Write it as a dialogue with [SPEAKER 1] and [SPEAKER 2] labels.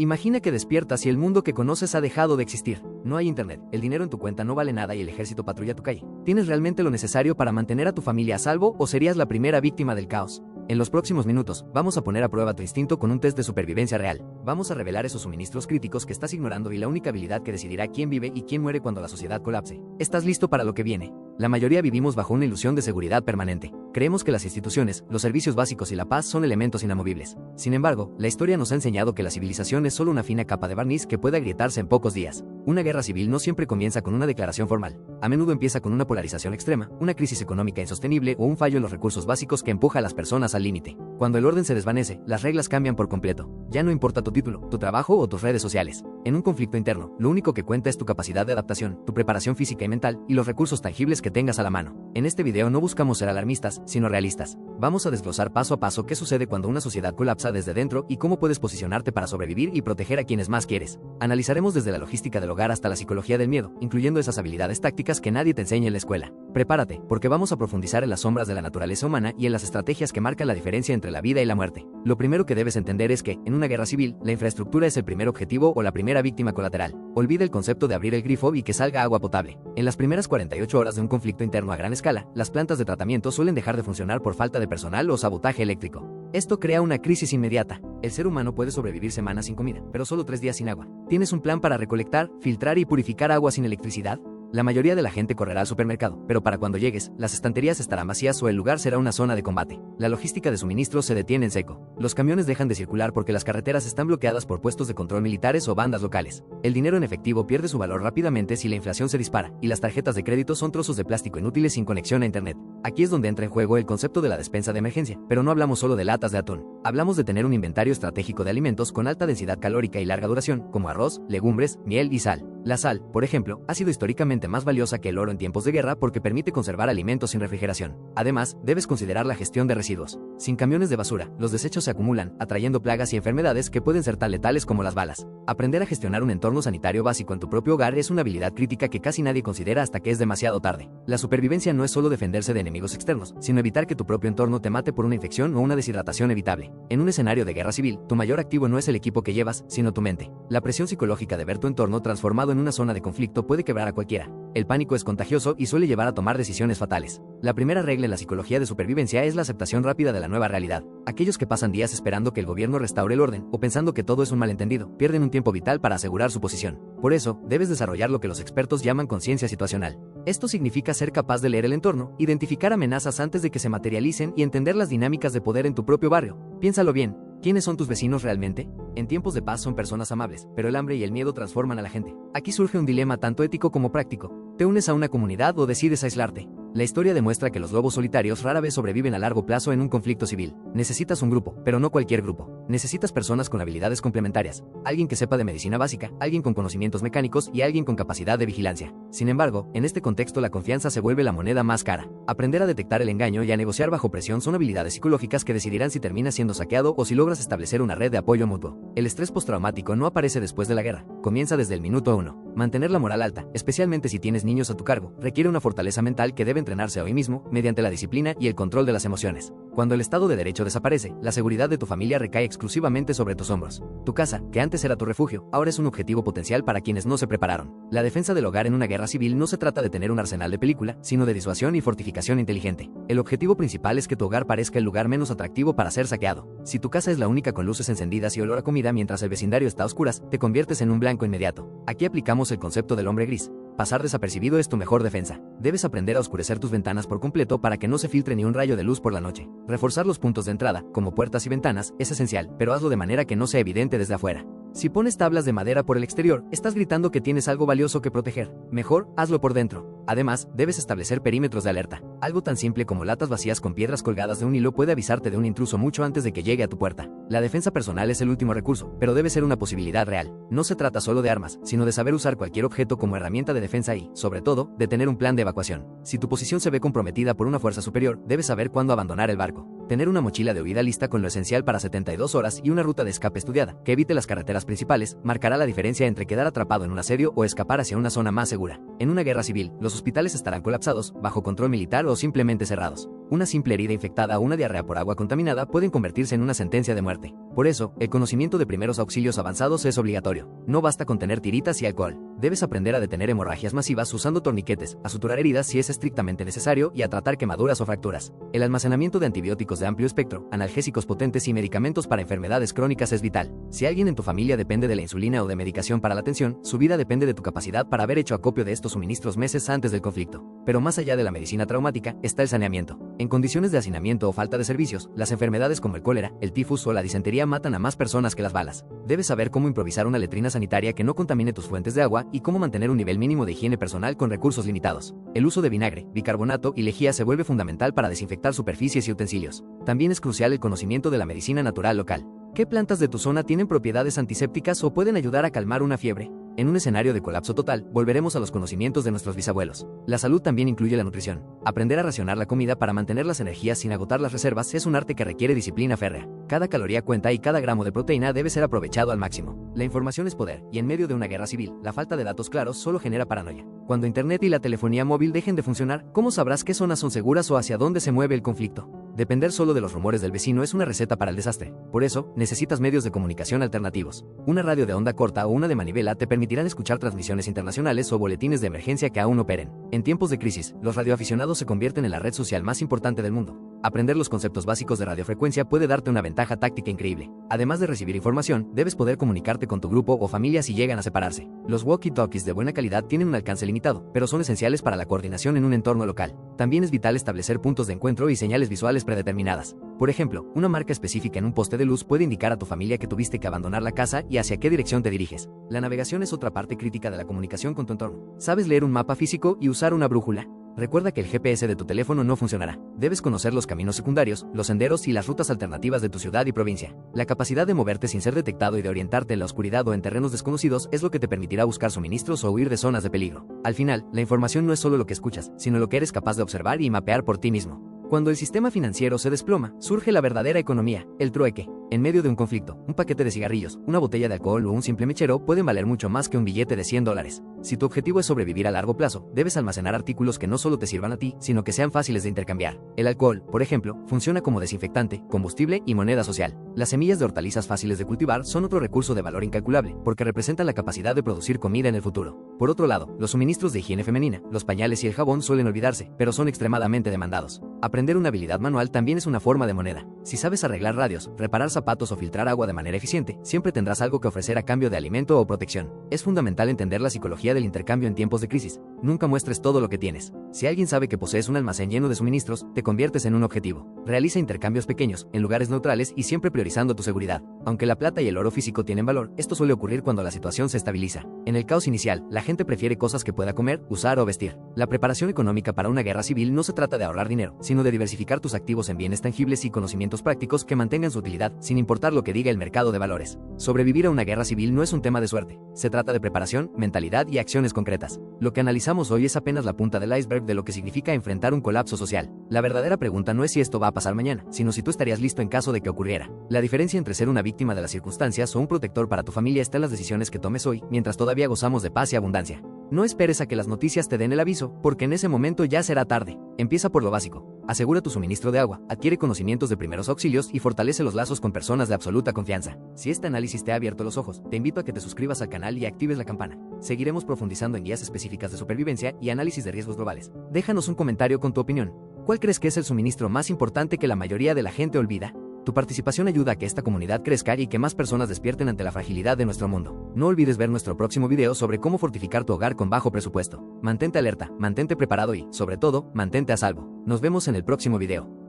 [SPEAKER 1] Imagina que despiertas y el mundo que conoces ha dejado de existir. No hay internet, el dinero en tu cuenta no vale nada y el ejército patrulla tu calle. ¿Tienes realmente lo necesario para mantener a tu familia a salvo o serías la primera víctima del caos? En los próximos minutos, vamos a poner a prueba tu instinto con un test de supervivencia real. Vamos a revelar esos suministros críticos que estás ignorando y la única habilidad que decidirá quién vive y quién muere cuando la sociedad colapse. ¿Estás listo para lo que viene? La mayoría vivimos bajo una ilusión de seguridad permanente. Creemos que las instituciones, los servicios básicos y la paz son elementos inamovibles. Sin embargo, la historia nos ha enseñado que la civilización es solo una fina capa de barniz que puede agrietarse en pocos días. Una guerra civil no siempre comienza con una declaración formal. A menudo empieza con una polarización extrema, una crisis económica insostenible o un fallo en los recursos básicos que empuja a las personas al límite. Cuando el orden se desvanece, las reglas cambian por completo. Ya no importa tu título, tu trabajo o tus redes sociales. En un conflicto interno, lo único que cuenta es tu capacidad de adaptación, tu preparación física y mental y los recursos tangibles que tengas a la mano. En este video no buscamos ser alarmistas, sino realistas. Vamos a desglosar paso a paso qué sucede cuando una sociedad colapsa desde dentro y cómo puedes posicionarte para sobrevivir y proteger a quienes más quieres. Analizaremos desde la logística del hogar hasta la psicología del miedo, incluyendo esas habilidades tácticas que nadie te enseña en la escuela. Prepárate, porque vamos a profundizar en las sombras de la naturaleza humana y en las estrategias que marcan la diferencia entre la vida y la muerte. Lo primero que debes entender es que, en una guerra civil, la infraestructura es el primer objetivo o la primera víctima colateral. Olvida el concepto de abrir el grifo y que salga agua potable. En las primeras 48 horas de un conflicto interno a gran escala, las plantas de tratamiento suelen dejar de funcionar por falta de personal o sabotaje eléctrico. Esto crea una crisis inmediata. El ser humano puede sobrevivir semanas sin comida, pero solo 3 días sin agua. ¿Tienes un plan para recolectar, filtrar y purificar agua sin electricidad? La mayoría de la gente correrá al supermercado, pero para cuando llegues, las estanterías estarán vacías o el lugar será una zona de combate. La logística de suministros se detiene en seco. Los camiones dejan de circular porque las carreteras están bloqueadas por puestos de control militares o bandas locales. El dinero en efectivo pierde su valor rápidamente si la inflación se dispara, y las tarjetas de crédito son trozos de plástico inútiles sin conexión a internet. Aquí es donde entra en juego el concepto de la despensa de emergencia, pero no hablamos solo de latas de atún. Hablamos de tener un inventario estratégico de alimentos con alta densidad calórica y larga duración, como arroz, legumbres, miel y sal. La sal, por ejemplo, ha sido históricamente más valiosa que el oro en tiempos de guerra porque permite conservar alimentos sin refrigeración. Además, debes considerar la gestión de residuos. Sin camiones de basura, los desechos se acumulan, atrayendo plagas y enfermedades que pueden ser tan letales como las balas. Aprender a gestionar un entorno sanitario básico en tu propio hogar es una habilidad crítica que casi nadie considera hasta que es demasiado tarde. La supervivencia no es solo defenderse de enemigos externos, sino evitar que tu propio entorno te mate por una infección o una deshidratación evitable. En un escenario de guerra civil, tu mayor activo no es el equipo que llevas, sino tu mente. La presión psicológica de ver tu entorno transformado en una zona de conflicto puede quebrar a cualquiera. El pánico es contagioso y suele llevar a tomar decisiones fatales. La primera regla en la psicología de supervivencia es la aceptación rápida de la nueva realidad. Aquellos que pasan días esperando que el gobierno restaure el orden o pensando que todo es un malentendido, pierden un tiempo vital para asegurar su posición. Por eso, debes desarrollar lo que los expertos llaman conciencia situacional. Esto significa ser capaz de leer el entorno, identificar amenazas antes de que se materialicen y entender las dinámicas de poder en tu propio barrio. Piénsalo bien. ¿Quiénes son tus vecinos realmente? En tiempos de paz son personas amables, pero el hambre y el miedo transforman a la gente. Aquí surge un dilema tanto ético como práctico. ¿Te unes a una comunidad o decides aislarte? La historia demuestra que los lobos solitarios rara vez sobreviven a largo plazo en un conflicto civil. Necesitas un grupo, pero no cualquier grupo. Necesitas personas con habilidades complementarias, alguien que sepa de medicina básica, alguien con conocimientos mecánicos y alguien con capacidad de vigilancia. Sin embargo, en este contexto la confianza se vuelve la moneda más cara. Aprender a detectar el engaño y a negociar bajo presión son habilidades psicológicas que decidirán si terminas siendo saqueado o si logras establecer una red de apoyo mutuo. El estrés postraumático no aparece después de la guerra, comienza desde el minuto 1. Mantener la moral alta, especialmente si tienes niños a tu cargo, requiere una fortaleza mental que debe entrenarse hoy mismo mediante la disciplina y el control de las emociones. Cuando el Estado de Derecho desaparece, la seguridad de tu familia recae exclusivamente sobre tus hombros. Tu casa, que antes era tu refugio, ahora es un objetivo potencial para quienes no se prepararon. La defensa del hogar en una guerra civil no se trata de tener un arsenal de película, sino de disuasión y fortificación inteligente. El objetivo principal es que tu hogar parezca el lugar menos atractivo para ser saqueado. Si tu casa es la única con luces encendidas y olor a comida mientras el vecindario está a oscuras, te conviertes en un blanco inmediato. Aquí aplicamos el concepto del hombre gris. Pasar desapercibido es tu mejor defensa. Debes aprender a oscurecer tus ventanas por completo para que no se filtre ni un rayo de luz por la noche. Reforzar los puntos de entrada, como puertas y ventanas, es esencial, pero hazlo de manera que no sea evidente desde afuera. Si pones tablas de madera por el exterior, estás gritando que tienes algo valioso que proteger. Mejor, hazlo por dentro. Además, debes establecer perímetros de alerta. Algo tan simple como latas vacías con piedras colgadas de un hilo puede avisarte de un intruso mucho antes de que llegue a tu puerta. La defensa personal es el último recurso, pero debe ser una posibilidad real. No se trata solo de armas, sino de saber usar cualquier objeto como herramienta de defensa y, sobre todo, de tener un plan de evacuación. Si tu posición se ve comprometida por una fuerza superior, debes saber cuándo abandonar el barco. Tener una mochila de huida lista con lo esencial para 72 horas y una ruta de escape estudiada, que evite las carreteras principales, marcará la diferencia entre quedar atrapado en un asedio o escapar hacia una zona más segura. En una guerra civil, los hospitales estarán colapsados, bajo control militar o simplemente cerrados. Una simple herida infectada o una diarrea por agua contaminada pueden convertirse en una sentencia de muerte. Por eso, el conocimiento de primeros auxilios avanzados es obligatorio. No basta con tener tiritas y alcohol. Debes aprender a detener hemorragias masivas usando torniquetes, a suturar heridas si es estrictamente necesario y a tratar quemaduras o fracturas. El almacenamiento de antibióticos de amplio espectro, analgésicos potentes y medicamentos para enfermedades crónicas es vital. Si alguien en tu familia depende de la insulina o de medicación para la tensión, su vida depende de tu capacidad para haber hecho acopio de estos suministros meses antes del conflicto. Pero más allá de la medicina traumática, está el saneamiento. En condiciones de hacinamiento o falta de servicios, las enfermedades como el cólera, el tifus o la disentería matan a más personas que las balas. Debes saber cómo improvisar una letrina sanitaria que no contamine tus fuentes de agua y cómo mantener un nivel mínimo de higiene personal con recursos limitados. El uso de vinagre, bicarbonato y lejía se vuelve fundamental para desinfectar superficies y utensilios. También es crucial el conocimiento de la medicina natural local. ¿Qué plantas de tu zona tienen propiedades antisépticas o pueden ayudar a calmar una fiebre? En un escenario de colapso total, volveremos a los conocimientos de nuestros bisabuelos. La salud también incluye la nutrición. Aprender a racionar la comida para mantener las energías sin agotar las reservas es un arte que requiere disciplina férrea. Cada caloría cuenta y cada gramo de proteína debe ser aprovechado al máximo. La información es poder, y en medio de una guerra civil, la falta de datos claros solo genera paranoia. Cuando Internet y la telefonía móvil dejen de funcionar, ¿cómo sabrás qué zonas son seguras o hacia dónde se mueve el conflicto? Depender solo de los rumores del vecino es una receta para el desastre. Por eso, necesitas medios de comunicación alternativos. Una radio de onda corta o una de manivela te permitirán escuchar transmisiones internacionales o boletines de emergencia que aún operen. En tiempos de crisis, los radioaficionados se convierten en la red social más importante del mundo. Aprender los conceptos básicos de radiofrecuencia puede darte una ventaja táctica increíble. Además de recibir información, debes poder comunicarte con tu grupo o familia si llegan a separarse. Los walkie-talkies de buena calidad tienen un alcance limitado, pero son esenciales para la coordinación en un entorno local. También es vital establecer puntos de encuentro y señales visuales predeterminadas. Por ejemplo, una marca específica en un poste de luz puede indicar a tu familia que tuviste que abandonar la casa y hacia qué dirección te diriges. La navegación es otra parte crítica de la comunicación con tu entorno. ¿Sabes leer un mapa físico y usar una brújula? Recuerda que el GPS de tu teléfono no funcionará. Debes conocer los caminos secundarios, los senderos y las rutas alternativas de tu ciudad y provincia. La capacidad de moverte sin ser detectado y de orientarte en la oscuridad o en terrenos desconocidos es lo que te permitirá buscar suministros o huir de zonas de peligro. Al final, la información no es solo lo que escuchas, sino lo que eres capaz de observar y mapear por ti mismo. Cuando el sistema financiero se desploma, surge la verdadera economía, el trueque. En medio de un conflicto, un paquete de cigarrillos, una botella de alcohol o un simple mechero pueden valer mucho más que un billete de $100. Si tu objetivo es sobrevivir a largo plazo, debes almacenar artículos que no solo te sirvan a ti, sino que sean fáciles de intercambiar. El alcohol, por ejemplo, funciona como desinfectante, combustible y moneda social. Las semillas de hortalizas fáciles de cultivar son otro recurso de valor incalculable, porque representan la capacidad de producir comida en el futuro. Por otro lado, los suministros de higiene femenina, los pañales y el jabón suelen olvidarse, pero son extremadamente demandados. Aprender una habilidad manual también es una forma de moneda. Si sabes arreglar radios, reparar zapatos o filtrar agua de manera eficiente, siempre tendrás algo que ofrecer a cambio de alimento o protección. Es fundamental entender la psicología del intercambio en tiempos de crisis. Nunca muestres todo lo que tienes. Si alguien sabe que posees un almacén lleno de suministros, te conviertes en un objetivo. Realiza intercambios pequeños, en lugares neutrales y siempre priorizando tu seguridad. Aunque la plata y el oro físico tienen valor, esto suele ocurrir cuando la situación se estabiliza. En el caos inicial, la gente prefiere cosas que pueda comer, usar o vestir. La preparación económica para una guerra civil no se trata de ahorrar dinero, sino de diversificar tus activos en bienes tangibles y conocimientos prácticos que mantengan su utilidad, sin importar lo que diga el mercado de valores. Sobrevivir a una guerra civil no es un tema de suerte. Se trata de preparación, mentalidad y acciones concretas. Lo que analizamos hoy es apenas la punta del iceberg de lo que significa enfrentar un colapso social. La verdadera pregunta no es si esto va a pasar mañana, sino si tú estarías listo en caso de que ocurriera. La diferencia entre ser una víctima de las circunstancias o un protector para tu familia está en las decisiones que tomes hoy, mientras todavía gozamos de paz y abundancia. No esperes a que las noticias te den el aviso, porque en ese momento ya será tarde. Empieza por lo básico. Asegura tu suministro de agua, adquiere conocimientos de primeros auxilios y fortalece los lazos con personas de absoluta confianza. Si este análisis te ha abierto los ojos, te invito a que te suscribas al canal y actives la campana. Seguiremos profundizando en guías específicas de supervivencia y análisis de riesgos globales. Déjanos un comentario con tu opinión. ¿Cuál crees que es el suministro más importante que la mayoría de la gente olvida? Tu participación ayuda a que esta comunidad crezca y que más personas despierten ante la fragilidad de nuestro mundo. No olvides ver nuestro próximo video sobre cómo fortificar tu hogar con bajo presupuesto. Mantente alerta, mantente preparado y, sobre todo, mantente a salvo. Nos vemos en el próximo video.